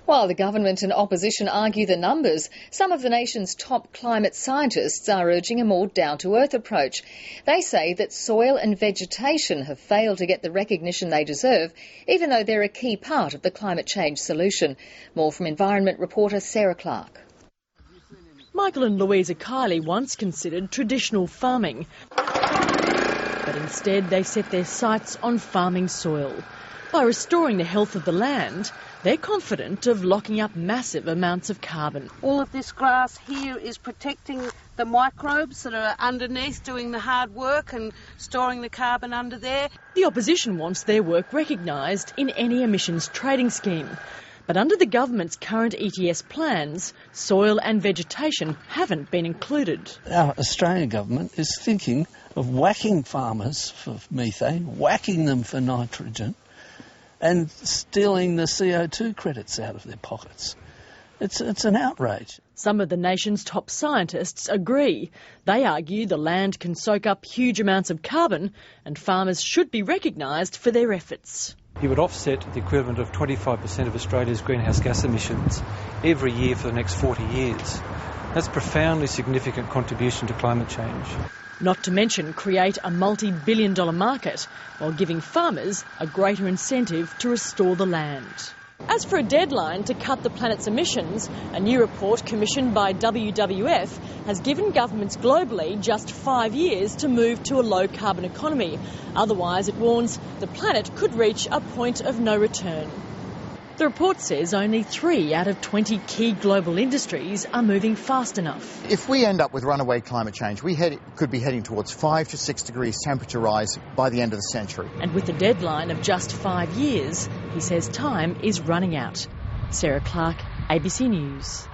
While the government and opposition argue the numbers, some of the nation's top climate scientists are urging a more down-to-earth approach. They say that soil and vegetation have failed to get the recognition they deserve, even though they're a key part of the climate change solution. More from Environment reporter Sarah Clark. Michael and Louisa Kiley once considered traditional farming, but instead they set their sights on farming soil. By restoring the health of the land, they're confident of locking up massive amounts of carbon. All of this grass here is protecting the microbes that are underneath doing the hard work and storing the carbon under there. The opposition wants their work recognised in any emissions trading scheme. But under the government's current ETS plans, soil and vegetation haven't been included. Our Australian government is thinking of whacking farmers for methane, whacking them for nitrogen, and stealing the CO2 credits out of their pockets. It's an outrage. Some of the nation's top scientists agree. They argue the land can soak up huge amounts of carbon and farmers should be recognised for their efforts. You would offset the equivalent of 25% of Australia's greenhouse gas emissions every year for the next 40 years. That's a profoundly significant contribution to climate change. Not to mention create a multi-billion-dollar market while giving farmers a greater incentive to restore the land. As for a deadline to cut the planet's emissions, a new report commissioned by WWF has given governments globally just 5 years to move to a low-carbon economy. Otherwise, it warns, the planet could reach a point of no return. The report says only 3 out of 20 key global industries are moving fast enough. If we end up with runaway climate change, we could be heading towards 5 to 6 degrees temperature rise by the end of the century. And with the deadline of just 5 years, he says time is running out. Sarah Clark, ABC News.